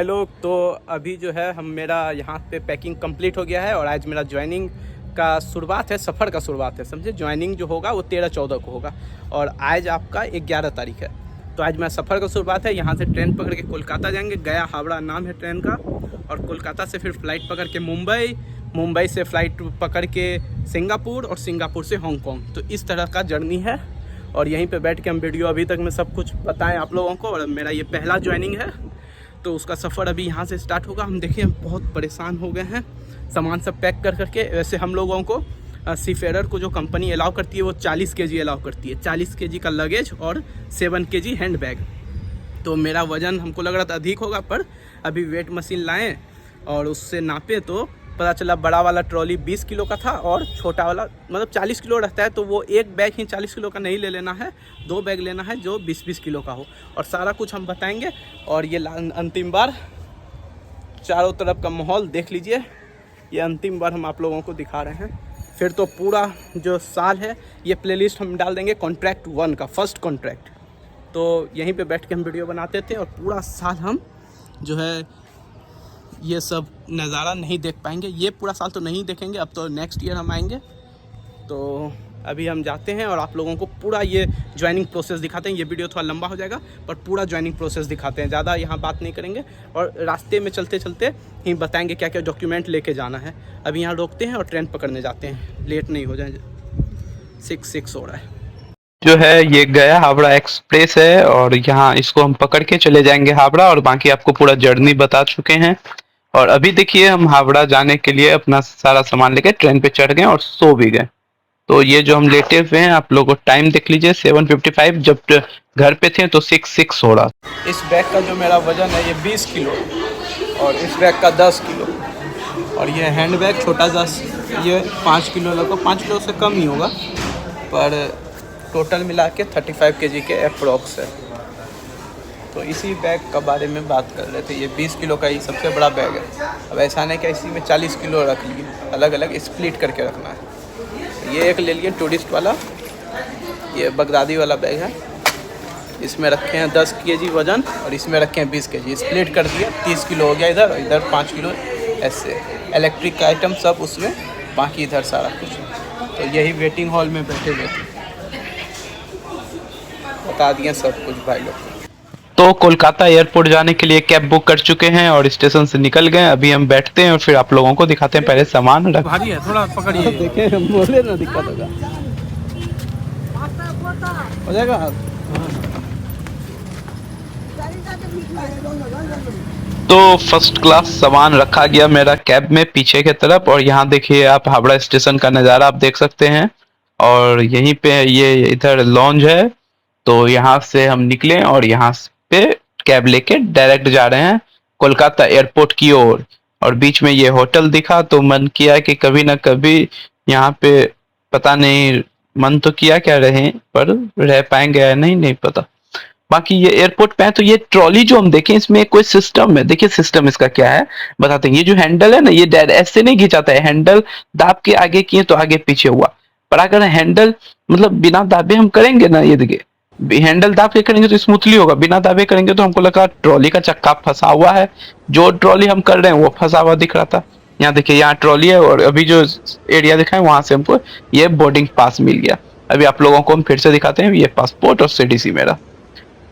Hello. तो अभी जो है हम मेरा यहाँ पे पैकिंग कंप्लीट हो गया है और आज मेरा ज्वाइनिंग का शुरुआत है, सफ़र का शुरुआत है। समझे, ज्वाइनिंग जो होगा वो 13-14 को होगा और आज आपका 11 तारीख है। तो आज मेरा सफ़र का शुरुआत है। यहाँ से ट्रेन पकड़ के कोलकाता जाएंगे। गया हावड़ा नाम है ट्रेन का। और कोलकाता से फिर फ़्लाइट पकड़ के मुंबई, मुंबई से फ़्लाइट पकड़ के सिंगापुर और सिंगापुर से हांगकांग। तो इस तरह का जर्नी है और यहीं पे बैठ के हम वीडियो अभी तक में सब कुछ बताएं आप लोगों को। और मेरा ये पहला ज्वाइनिंग है तो उसका सफ़र अभी यहाँ से स्टार्ट होगा। हम देखिए बहुत परेशान हो गए हैं सामान सब पैक कर करके। वैसे हम लोगों को सीफेरर को जो कंपनी अलाउ करती है वो 40 kg अलाउ करती है, 40 kg का लगेज और 7 kg हैंड बैग। तो मेरा वज़न हमको लग रहा था अधिक होगा, पर अभी वेट मशीन लाएँ और उससे नापे तो पता चला बड़ा वाला ट्रॉली 20 किलो का था और छोटा वाला मतलब 40 किलो रहता है। तो वो एक बैग ही 40 किलो का नहीं ले लेना है, 2 बैग लेना है जो 20-20 किलो का हो। और सारा कुछ हम बताएंगे। और ये अंतिम बार चारों तरफ का माहौल देख लीजिए। ये अंतिम बार हम आप लोगों को दिखा रहे हैं। फिर तो पूरा जो साल है ये प्लेलिस्ट हम डाल देंगे कॉन्ट्रैक्ट 1 का, फर्स्ट कॉन्ट्रैक्ट। तो यहीं पे बैठ के हम वीडियो बनाते थे और पूरा साल हम जो है ये सब नज़ारा नहीं देख पाएंगे। ये पूरा साल तो नहीं देखेंगे, अब तो नेक्स्ट ईयर हम आएंगे। तो अभी हम जाते हैं और आप लोगों को पूरा ये ज्वाइनिंग प्रोसेस दिखाते हैं। ये वीडियो थोड़ा लंबा हो जाएगा पर पूरा ज्वाइनिंग प्रोसेस दिखाते हैं, ज़्यादा यहाँ बात नहीं करेंगे। और रास्ते में चलते चलते ही बताएंगे क्या क्या डॉक्यूमेंट लेके जाना है। अभी यहाँ रोकते हैं और ट्रेन पकड़ने जाते हैं, लेट नहीं हो जाए। 6 हो रहा है। जो है ये गया हावड़ा एक्सप्रेस है और यहाँ इसको हम पकड़ के चले जाएंगे हावड़ा, और बाकी आपको पूरा जर्नी बता चुके हैं। और अभी देखिए हम हावड़ा जाने के लिए अपना सारा सामान लेके ट्रेन पे चढ़ गए और सो भी गए। तो ये जो हम लेटे हुए हैं, आप लोगों को टाइम देख लीजिए 7:55। जब घर पे थे तो 6 हो रहा। इस बैग का जो मेरा वज़न है ये 20 किलो और इस बैग का 10 किलो और ये हैंड बैग छोटा 10, ये 5 किलो, लगभग 5 किलो से कम ही होगा, पर टोटल मिला के 35 kg के अप्रॉक्स है। तो इसी बैग का बारे में बात कर रहे थे। ये 20 किलो का ही सबसे बड़ा बैग है। अब ऐसा नहीं कि इसी में 40 किलो रख लिए, अलग अलग स्प्लिट करके रखना है। ये एक ले लिए टूरिस्ट वाला, ये बगदादी वाला बैग है। इसमें रखे हैं 10 kg वज़न और इसमें रखे हैं 20 kg, स्प्लिट कर दिया। 30 किलो हो गया इधर, इधर 5 किलो, ऐसे इलेक्ट्रिक का आइटम सब उसमें, बाकी इधर सारा कुछ। तो यही वेटिंग हॉल में बैठे हुए थे, बता दिए सब कुछ भाई लोग। तो कोलकाता एयरपोर्ट जाने के लिए कैब बुक कर चुके हैं और स्टेशन से निकल गए। अभी हम बैठते हैं और फिर आप लोगों को दिखाते हैं। पहले सामान रख, भारी है, थोड़ा पकड़िए। देखें, हम बोले ना दिक्कत होगा, हो जाएगा। तो फर्स्ट क्लास सामान रखा गया मेरा कैब में पीछे की तरफ। और यहाँ देखिए आप हावड़ा स्टेशन का नज़ारा आप देख सकते हैं। और यहीं पे ये इधर लॉन्ज है। तो यहाँ से हम निकले और यहाँ पे कैब लेके डायरेक्ट जा रहे हैं कोलकाता एयरपोर्ट की ओर। और बीच में ये होटल दिखा तो मन किया कि कभी ना कभी यहाँ पे, पता नहीं, मन तो किया क्या रहे, पर रह पाएंगे या नहीं नहीं पता। बाकी ये एयरपोर्ट पे है तो ये ट्रॉली जो हम देखें इसमें कोई सिस्टम है। देखिए सिस्टम इसका क्या है बताते हैं। ये जो हैंडल है ना, ये ऐसे नहीं खिंचाता है। हैंडल दाब के आगे किए तो आगे पीछे हुआ, पर अगर हैंडल मतलब बिना दाबे हम करेंगे ना, ये देखिए हैंडल दाब के करेंगे तो स्मूथली होगा, बिना दाबे करेंगे तो हमको लगा ट्रॉली का चक्का फंसा हुआ है। जो ट्रॉली हम कर रहे हैं वो फंसा हुआ दिख रहा था। यहाँ देखिए यहाँ ट्रॉली है और अभी जो एरिया दिखा है वहां से हमको ये बोर्डिंग पास मिल गया। अभी आप लोगों को हम फिर से दिखाते हैं, ये पासपोर्ट और सीटीसी मेरा।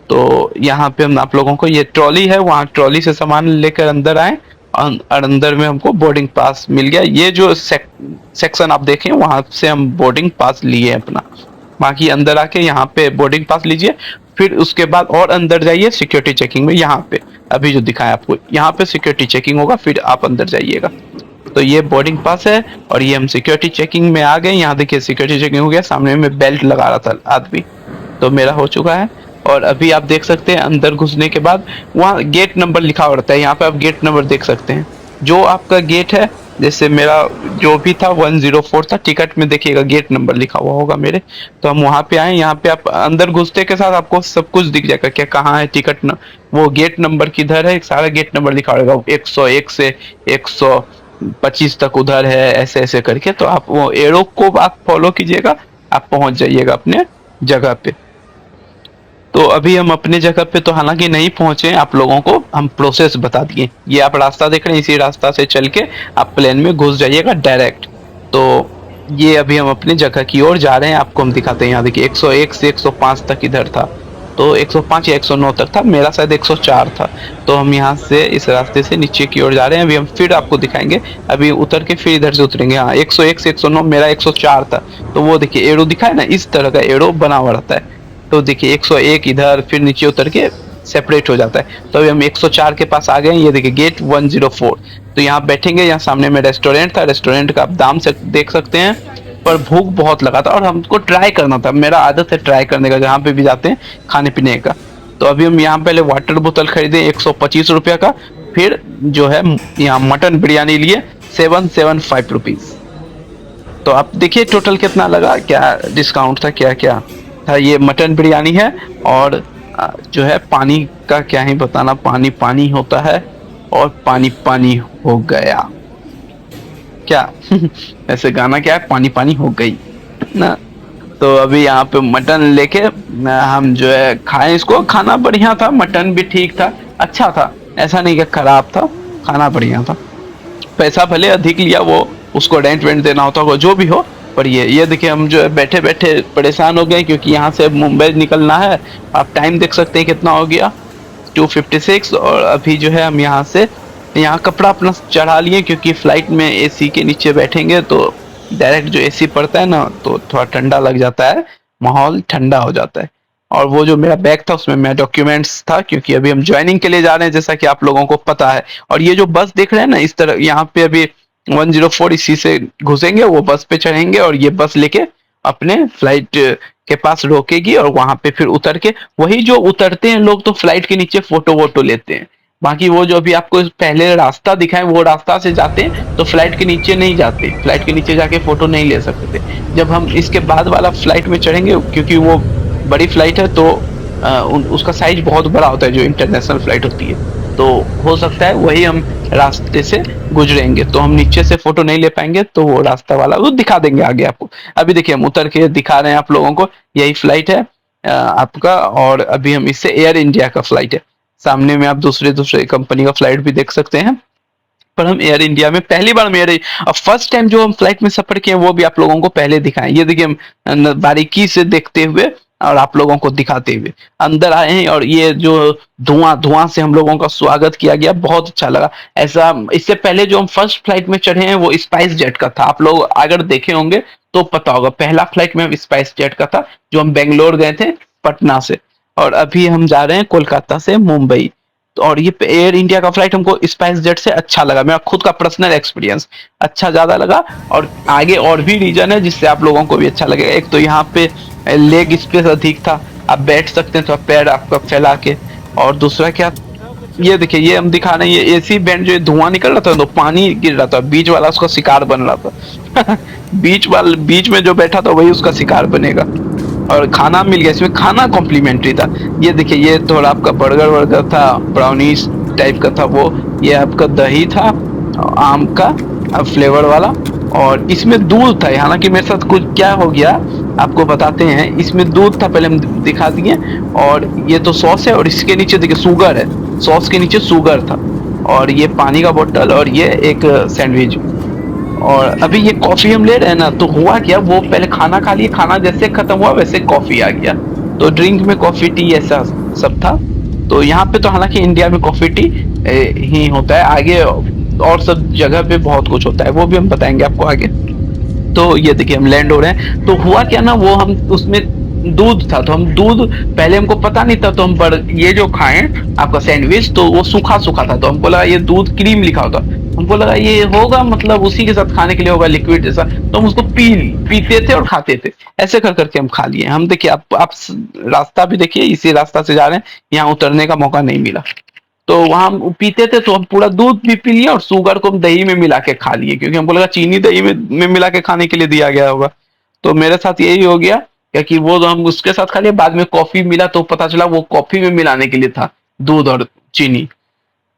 तो यहाँ पे हम आप लोगों को, ये ट्रॉली है, वहाँ ट्रॉली से सामान लेकर अंदर आए और अंदर में हमको बोर्डिंग पास मिल गया। ये जो सेक्शन आप देखें वहां से हम बोर्डिंग पास लिए अपना। बाकी अंदर आके यहाँ पे बोर्डिंग पास लीजिए, फिर उसके बाद और अंदर जाइए सिक्योरिटी चेकिंग में। यहाँ पे अभी जो दिखाया आपको, यहाँ पे सिक्योरिटी चेकिंग होगा, फिर आप अंदर जाइएगा। तो ये बोर्डिंग पास है और ये हम सिक्योरिटी चेकिंग में आ गए। यहाँ देखिए सिक्योरिटी चेकिंग हो गया, सामने में बेल्ट लगा रहा था आदमी, तो मेरा हो चुका है। और अभी आप देख सकते हैं अंदर घुसने के बाद वहाँ गेट नंबर लिखा हुआ रहता है। यहाँ पे आप गेट नंबर देख सकते हैं। जो आपका गेट है, जैसे मेरा जो भी था 104 था, टिकट में देखिएगा गेट नंबर लिखा हुआ होगा मेरे। तो हम वहाँ पे आए। यहाँ पे आप अंदर घुसते के साथ आपको सब कुछ दिख जाएगा, क्या कहाँ है टिकट वो गेट नंबर किधर है, एक सारा गेट नंबर लिखा होगा। 101 से 125 तक उधर है, ऐसे ऐसे करके। तो आप वो एरो को आप फॉलो कीजिएगा, आप पहुंच जाइएगा अपने जगह पे। तो अभी हम अपने जगह पे तो हालांकि नहीं पहुंचे, आप लोगों को हम प्रोसेस बता दिए। ये आप रास्ता देख रहे हैं, इसी रास्ता से चल के आप प्लेन में घुस जाइएगा डायरेक्ट। तो ये अभी हम अपने जगह की ओर जा रहे हैं, आपको हम दिखाते हैं। यहाँ देखिए 101 से 105 तक इधर था, तो 105 या 109 तक था, मेरा शायद 104 था। तो हम यहाँ से इस रास्ते से नीचे की ओर जा रहे हैं। अभी हम फिर आपको दिखाएंगे, अभी उतर के फिर इधर से उतरेंगे। हाँ 101 से 109, मेरा 104 था। तो वो देखिए एरो दिखा है ना, इस तरह का एरो बना हुआ रहता है। तो देखिए 101 इधर, फिर नीचे उतर के सेपरेट हो जाता है। तो अभी हम 104 के पास आ गए हैं। ये देखिए गेट 104। तो यहाँ बैठेंगे, यहाँ सामने में रेस्टोरेंट था, रेस्टोरेंट का आप दाम से देख सकते हैं। पर भूख बहुत लगा था और हमको ट्राई करना था, मेरा आदत है ट्राई करने का जहाँ पे भी जाते हैं खाने पीने का। तो अभी हम यहाँ पहले वाटर बोतल खरीदे 125 रुपया का, फिर जो है यहाँ मटन बिरयानी लिए 775 रुपीज। तो आप देखिए टोटल कितना लगा, क्या डिस्काउंट था, क्या क्या था। ये मटन बिरयानी है और जो है पानी का क्या ही बताना, पानी पानी होता है और पानी पानी हो गया क्या। ऐसे गाना क्या है, पानी पानी हो गई ना। तो अभी यहाँ पे मटन लेके हम जो है खाए इसको। खाना बढ़िया था, मटन भी ठीक था, अच्छा था, ऐसा नहीं कि खराब था, खाना बढ़िया था। पैसा भले अधिक लिया, वो उसको रेंट वेंट देना होता होगा, जो भी हो। पर ये देखिए हम जो है बैठे बैठे परेशान हो गए, क्योंकि यहाँ से मुंबई निकलना है। आप टाइम देख सकते हैं कितना हो गया, 2:56। और अभी जो है हम यहाँ से यहाँ कपड़ा अपना चढ़ा लिए, क्योंकि फ्लाइट में एसी के नीचे बैठेंगे तो डायरेक्ट जो एसी पड़ता है ना, तो थोड़ा ठंडा लग जाता है, माहौल ठंडा हो जाता है। और वो जो मेरा बैग था उसमें मेरा डॉक्यूमेंट्स था, क्योंकि अभी हम ज्वाइनिंग के लिए जा रहे हैं, जैसा कि आप लोगों को पता है। और ये जो बस देख रहे हैं ना, इस तरह यहाँ पे अभी 104 इसी से घुसेंगे, वो बस पे चढ़ेंगे और ये बस लेके अपने फ्लाइट के पास रोकेगी और वहां पे फिर उतर के वही जो उतरते हैं लोग तो फ्लाइट के नीचे फोटो वोटो लेते हैं। बाकी वो जो अभी आपको पहले रास्ता दिखाए वो रास्ता से जाते हैं तो फ्लाइट के नीचे नहीं जाते, फ्लाइट के नीचे जाके फोटो नहीं ले सकते थे। जब हम इसके बाद वाला फ्लाइट में चढ़ेंगे, क्योंकि वो बड़ी फ्लाइट है तो उसका साइज बहुत बड़ा होता है, जो इंटरनेशनल फ्लाइट होती है। तो हो सकता है वही हम रास्ते से गुजरेंगे, तो हम नीचे से फोटो नहीं ले पाएंगे, तो वो रास्ता वाला वो दिखा देंगे आगे आपको। अभी देखिए हम उतर के दिखा रहे हैं आप लोगों को, यही फ्लाइट है आपका। और अभी हम इससे एयर इंडिया का फ्लाइट है, सामने में आप दूसरे दूसरे कंपनी का फ्लाइट भी देख सकते हैं। पर हम एयर इंडिया में पहली बार में फर्स्ट टाइम जो हम फ्लाइट में सफर किए वो भी आप लोगों को पहले दिखाएं। ये देखिए हम बारीकी से देखते हुए और आप लोगों को दिखाते हुए अंदर आए हैं। और ये जो धुआं धुआं से हम लोगों का स्वागत किया गया, बहुत अच्छा लगा। ऐसा इससे पहले जो हम फर्स्ट फ्लाइट में चढ़े हैं वो स्पाइस जेट का था, आप लोग अगर देखे होंगे तो पता होगा। पहला फ्लाइट में हम स्पाइस जेट का था, जो हम बेंगलोर गए थे पटना से। और अभी हम जा रहे हैं कोलकाता से मुंबई। और ये एयर इंडिया का फ्लाइट हमको स्पाइस जेट से अच्छा लगा, मेरा खुद का पर्सनल एक्सपीरियंस अच्छा ज्यादा लगा। और आगे और भी रीजन है जिससे आप लोगों को भी अच्छा लगेगा। एक तो यहाँ पे लेग स्पेस अधिक था, आप बैठ सकते हैं तो पैर आपका फैला के। और दूसरा क्या, ये देखिए ये हम दिखा रहे हैं, ये एसी बैंड जो धुआं निकल रहा था तो पानी गिर रहा था, बीच वाला उसका शिकार बन रहा था। बीच में जो बैठा था वही उसका शिकार बनेगा। और खाना मिल गया, इसमें खाना कॉम्प्लीमेंट्री था। ये देखिए ये थोड़ा आपका बर्गर वर्गर था, ब्राउनीज टाइप का था वो। ये आपका दही था आम का फ्लेवर वाला, और इसमें दूध था। हालांकि मेरे साथ कुछ क्या हो गया आपको बताते हैं। इसमें दूध था, पहले हम दिखा दिए। और ये तो सॉस है, और इसके नीचे देखिए शुगर है, सॉस के नीचे शुगर था। और ये पानी का बोतल, और ये एक सैंडविच। और अभी ये कॉफी हम ले रहे हैं ना, तो हुआ क्या, वो पहले खाना खा लिए, खाना जैसे खत्म हुआ वैसे कॉफी आ गया। तो ड्रिंक में कॉफी टी ऐसा सब था। तो यहाँ पे तो हालांकि इंडिया में कॉफी टी ही होता है, आगे और सब जगह पे बहुत कुछ होता है, वो भी हम बताएंगे आपको आगे। तो ये देखिए हम लैंड हो रहे हैं। तो हुआ क्या ना, वो हम उसमें दूध था, तो हम दूध पहले हमको पता नहीं था, तो हम ये जो खाएं आपका सैंडविच, तो वो सूखा सूखा था, तो हमको लगा ये दूध क्रीम लिखा होता, हमको लगा ये होगा मतलब उसी के साथ खाने के लिए होगा लिक्विड जैसा। तो हम उसको पीते थे और खाते थे, ऐसे कर करके हम खा लिए। हम देखिए आप रास्ता भी देखिए, इसी रास्ता से जा रहे हैं, यहाँ उतरने का मौका नहीं मिला। तो वहां हम पीते थे तो हम पूरा दूध भी पी लिया, और शुगर को हम दही में मिला के खा लिए, क्योंकि हमको लगा चीनी दही में मिला के खाने के लिए दिया गया होगा। तो मेरे साथ यही हो गया, क्योंकि वो हम उसके साथ खा लिए, बाद में कॉफी मिला तो पता चला वो कॉफी में मिलाने के लिए था, दूध और चीनी।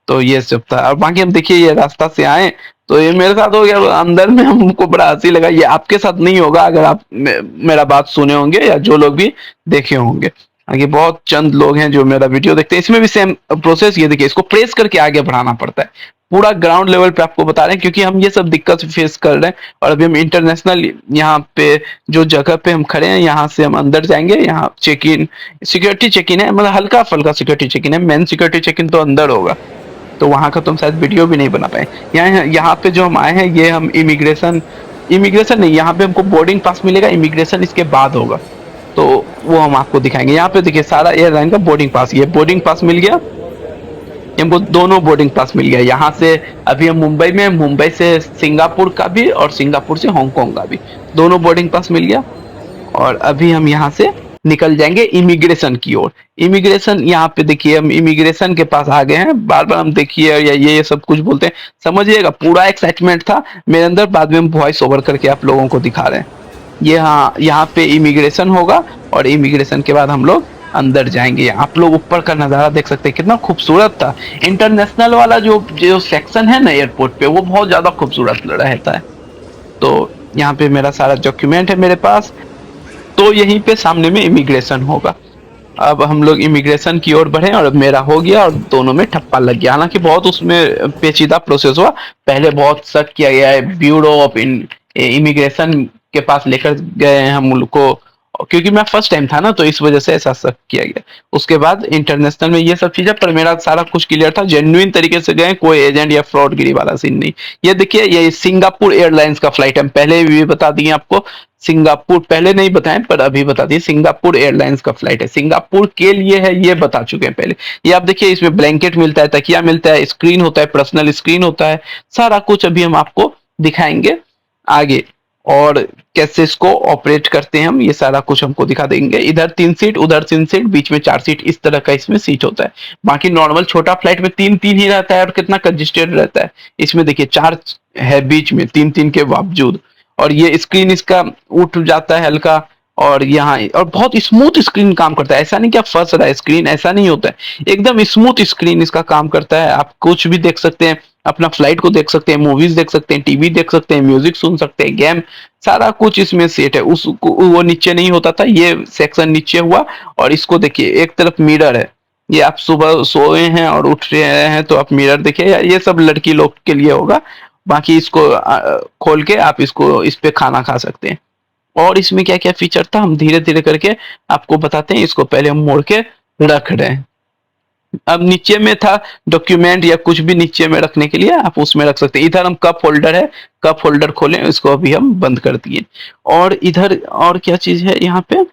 तो ये सब था। और बाकी हम देखिए ये रास्ता से आए, तो ये मेरे साथ हो गया, अंदर में हमको बड़ा हंसी लगा। ये आपके साथ नहीं होगा अगर आप मेरा बात सुने होंगे या जो लोग भी देखे होंगे। आगे बहुत चंद लोग हैं जो मेरा वीडियो देखते हैं। इसमें भी सेम प्रोसेस, ये देखिए इसको प्रेस करके आगे बढ़ाना पड़ता है। पूरा ग्राउंड लेवल पे आपको बता रहे हैं, क्योंकि हम ये सब दिक्कत फेस कर रहे हैं। और अभी हम इंटरनेशनल यहाँ पे जो जगह पे हम खड़े हैं, यहाँ से हम अंदर जाएंगे। यहाँ check in, security check in है, मतलब हल्का फुल्का सिक्योरिटी चेक इन है। मेन सिक्योरिटी चेक इन तो अंदर होगा, तो वहाँ का तुम शायद वीडियो भी नहीं बना पाए। यहाँ पे जो हम आए हैं, ये हम इमिग्रेशन नहीं, यहाँ पे हमको बोर्डिंग पास मिलेगा, इमिग्रेशन इसके बाद होगा, तो वो हम आपको दिखाएंगे। यहाँ पे देखिए सारा एयरलाइन का बोर्डिंग पास, ये बोर्डिंग पास मिल गया, हमको दोनों बोर्डिंग पास मिल गया। यहाँ से अभी हम मुंबई में, मुंबई से सिंगापुर का भी और सिंगापुर से हांगकांग का भी, दोनों बोर्डिंग पास मिल गया। और अभी हम यहाँ से निकल जाएंगे इमिग्रेशन की ओर। इमिग्रेशन यहाँ पे देखिए, हम इमिग्रेशन के पास आ गए हैं। बार बार हम देखिए या ये सब कुछ बोलते हैं, समझिएगा पूरा एक्साइटमेंट था मेरे अंदर, बाद में हम वॉइस ओवर करके आप लोगों को दिखा रहे हैं। ये हाँ, यहाँ पे इमिग्रेशन होगा और इमिग्रेशन के बाद हम लोग अंदर जाएंगे। आप लोग ऊपर का नज़ारा देख सकते हैं, कितना खूबसूरत था। इंटरनेशनल वाला जो सेक्शन है ना एयरपोर्ट पे, वो बहुत ज़्यादा खूबसूरत रहता है। तो यहाँ पे मेरा सारा डॉक्यूमेंट है मेरे पास, तो यहीं पे सामने में इमिग्रेशन होगा। अब हम लोग इमिग्रेशन की ओर बढ़े और मेरा हो गया और दोनों में ठप्पा लग गया। हालांकि बहुत उसमें पेचीदा प्रोसेस हुआ, पहले बहुत शक किया गया है, ब्यूरो ऑफ इमिग्रेशन के पास लेकर गए हैं हम लोग को, क्योंकि मैं फर्स्ट टाइम था ना, तो इस वजह से ऐसा शक किया गया। उसके बाद इंटरनेशनल में ये सब चीजें, पर मेरा सारा कुछ क्लियर था, जेन्युइन तरीके से गए, कोई एजेंट या फ्रॉडगिरी वाला सीन नहीं। ये देखिए, ये सिंगापुर एयरलाइंस का फ्लाइट है, पहले भी बता दिए आपको। सिंगापुर पहले नहीं बताएं, पर अभी बता दिए, सिंगापुर एयरलाइंस का फ्लाइट है, सिंगापुर के लिए है, ये बता चुके हैं पहले। ये आप देखिए, इसमें ब्लैंकेट मिलता है, तकिया मिलता है, स्क्रीन होता है, पर्सनल स्क्रीन होता है, सारा कुछ अभी हम आपको दिखाएंगे आगे। और कैसे इसको ऑपरेट करते हैं हम, ये सारा कुछ हमको दिखा देंगे। इधर 3 सीट, उधर 3 सीट, बीच में 4 सीट, इस तरह का इसमें सीट होता है। बाकी नॉर्मल छोटा फ्लाइट में 3-3 ही रहता है, और कितना कंजेस्टेड रहता है। इसमें देखिए 4 है बीच में, 3-3 के बावजूद। और ये स्क्रीन इसका उठ जाता है हल्का, और यहाँ और बहुत स्मूथ स्क्रीन काम करता है। ऐसा नहीं कि आप फंस रहा है स्क्रीन, ऐसा नहीं होता है, एकदम स्मूथ स्क्रीन इसका काम करता है। आप कुछ भी देख सकते हैं, अपना फ्लाइट को देख सकते हैं, मूवीज देख सकते हैं, टीवी देख सकते हैं, म्यूजिक सुन सकते हैं, गेम, सारा कुछ इसमें सेट है। उसको वो नीचे नहीं होता था, ये सेक्शन नीचे हुआ। और इसको देखिए, एक तरफ मिरर है, ये आप सुबह सोए हैं और उठ रहे हैं तो आप मिरर देखिए, ये सब लड़की लोग के लिए होगा। बाकी इसको खोल के आप इसको, इस पे खाना खा सकते हैं। और इसमें क्या क्या फीचर था, हम धीरे धीरे करके आपको बताते हैं। इसको पहले हम मोड़ के रख रहे हैं। अब नीचे में था डॉक्यूमेंट या कुछ भी नीचे में रखने के लिए, आप उसमें रख सकते हैं। इधर हम कप होल्डर है, कप होल्डर खोलें, इसको अभी हम बंद कर दिए। और इधर और क्या चीज है, यहाँ पे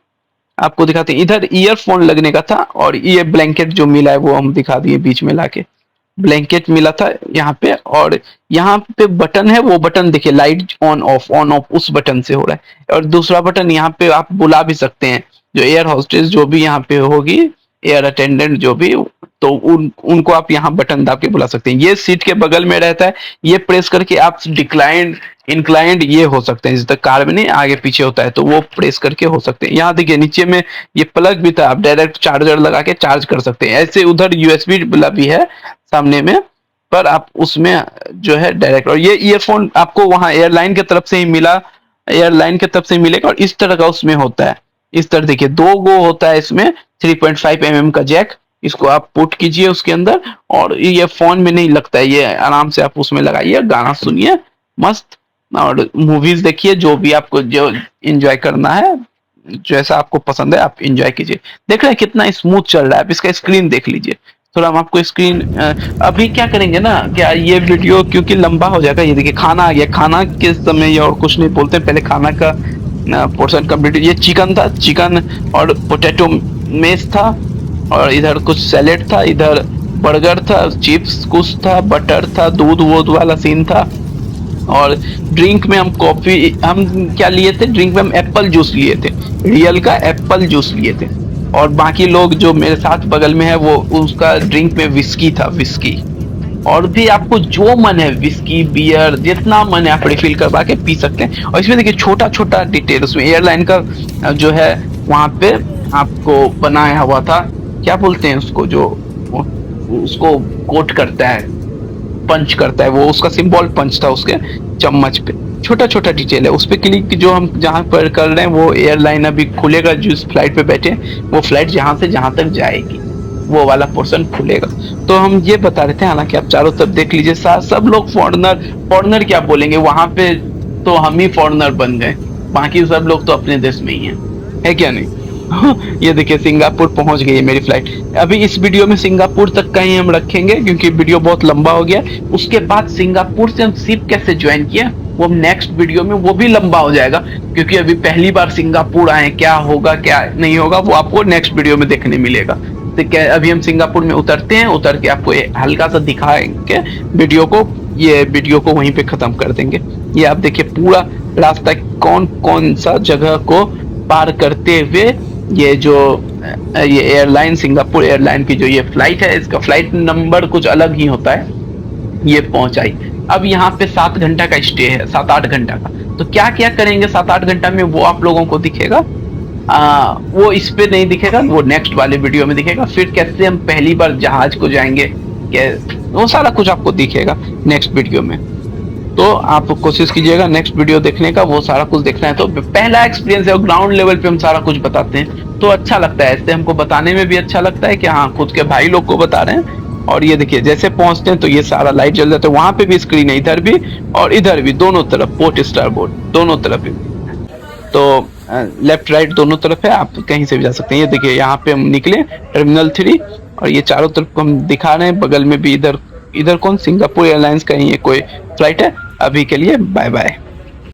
आपको दिखाते हैं। इधर ईयरफोन लगने का था, और ये ब्लैंकेट जो मिला है वो हम दिखा दिए बीच में लाके। ब्लैंकेट मिला था यहाँ पे, और यहाँ पे बटन है, वो बटन देखिए, लाइट ऑन ऑफ उस बटन से हो रहा है। और दूसरा बटन यहाँ पे आप बुला भी सकते हैं, जो एयर होस्टेस जो भी यहाँ पे होगी, एयर अटेंडेंट जो भी, तो उनको आप यहाँ बटन दाब के बुला सकते हैं। ये सीट के बगल में रहता है, ये प्रेस करके आप डिक्लाइंड इंक्लाइंड ये हो सकते हैं। जिस तक कार में नहीं आगे पीछे होता है, तो वो प्रेस करके हो सकते हैं। यहाँ देखिए नीचे में ये प्लग भी था, आप डायरेक्ट चार्जर लगा के चार्ज कर सकते हैं। ऐसे उधर यूएसबी वाला भी है सामने में, पर आप उसमें जो है डायरेक्ट। और ये ईयरफोन आपको वहाँ एयरलाइन की तरफ से ही मिला, एयरलाइन की तरफ से मिलेगा। और इस तरह का उसमें होता है, इस तरह देखिए 2 गो होता है इसमें, 3.5 mm का जैक, इसको आप पुट कीजिए उसके अंदर। और ये फोन में नहीं लगता है, ये आराम से आप उसमें लगाइए, गाना सुनिए मस्त, और मूवीज देखिए, जो भी आपको जो एंजॉय करना है, जैसा आपको पसंद है आप एंजॉय कीजिए। देख रहे हैं कितना स्मूथ चल रहा है। आप इसका स्क्रीन देख लीजिए थोड़ा, हम आपको स्क्रीन अभी क्या करेंगे ना, क्या ये वीडियो क्योंकि लंबा हो जाएगा। ये देखिए खाना आ गया, खाना के समय ये और कुछ नहीं बोलते, पहले खाना का पोर्शन कंप्लीट। ये चिकन था, चिकन और पोटैटो मेस था, और इधर कुछ सैलेड था, इधर बर्गर था, चिप्स कुछ था, बटर था, दूध वूध वाला सीन था। और ड्रिंक में हम कॉफी, हम क्या लिए थे ड्रिंक में, हम एप्पल जूस लिए थे, रियल का एप्पल जूस लिए थे। और बाकी लोग जो मेरे साथ बगल में है, वो उसका ड्रिंक में विस्की था, विस्की। और भी आपको जो मन है, विस्की बियर जितना मन है आप रिफिल करवा के पी सकते हैं। और इसमें देखिए छोटा छोटा डिटेल, उसमें एयरलाइन का जो है वहाँ पे आपको बनाया हुआ था, क्या बोलते हैं उसको, जो उसको कोट करता है, पंच करता है, वो उसका सिंबल पंच था उसके चम्मच पे। छोटा छोटा डिटेल है, उस पर क्लिक जो हम जहाँ पर कर रहे हैं वो एयरलाइन अभी खुलेगा, जिस फ्लाइट पे बैठे हैं वो फ्लाइट जहाँ से जहाँ तक जाएगी वो वाला पोर्शन खुलेगा। तो हम ये बता रहे थे, हालांकि आप चारों तरफ देख लीजिए, सब लोग फॉरेनर, फॉरेनर क्या बोलेंगे, वहां पे तो हम ही फॉरेनर बन गए, बाकी सब लोग तो अपने देश में ही है क्या नहीं। ये देखिए सिंगापुर पहुंच गई है मेरी फ्लाइट। अभी इस वीडियो में सिंगापुर तक का ही हम रखेंगे क्योंकि वीडियो बहुत लंबा हो गया। उसके बाद सिंगापुर से हम शिप कैसे ज्वाइन किए वो हम नेक्स्ट वीडियो में, वो भी लंबा हो जाएगा क्योंकि अभी पहली बार सिंगापुर आए, क्या होगा क्या नहीं होगा वो आपको नेक्स्ट वीडियो में देखने मिलेगा। तो क्या अभी हम सिंगापुर में उतरते हैं, उतर के आपको हल्का सा दिखाएंगे वीडियो को, ये वीडियो को वहीं पे खत्म कर देंगे। ये आप देखिए पूरा रास्ता कौन कौन सा जगह को पार करते हुए ये जो ये एयरलाइन, सिंगापुर एयरलाइन की जो ये फ्लाइट है, इसका फ्लाइट नंबर कुछ अलग ही होता है, ये पहुंचाई। अब यहाँ पे 7 घंटा का स्टे है, 7-8 घंटा का। तो क्या क्या करेंगे 7-8 घंटा में वो आप लोगों को दिखेगा, वो इस पे नहीं दिखेगा, वो नेक्स्ट वाले वीडियो में दिखेगा। फिर कैसे हम पहली बार जहाज को जाएंगे, वो सारा कुछ आपको दिखेगा नेक्स्ट वीडियो में। तो आप कोशिश कीजिएगा नेक्स्ट वीडियो देखने का, वो सारा कुछ देखना है। तो पहला एक्सपीरियंस है, ग्राउंड लेवल पे हम सारा कुछ बताते हैं तो अच्छा लगता है, ऐसे हमको बताने में भी अच्छा लगता है कि हाँ खुद के भाई लोग को बता रहे हैं। और ये देखिए जैसे पहुंचते हैं तो ये सारा लाइट जल जाता है, वहां पे भी स्क्रीन है, इधर भी और इधर भी, दोनों तरफ पोर्ट स्टार बोर्ड दोनों तरफ भी। तो लेफ्ट राइट दोनों तरफ है, आप कहीं से भी जा सकते हैं। ये देखिए यहाँ पे हम निकले टर्मिनल 3 और ये चारों तरफ को हम दिखा रहे हैं, बगल में भी इधर इधर कौन, सिंगापुर एयरलाइंस का ही कोई फ्लाइट है। अभी के लिए बाय बाय।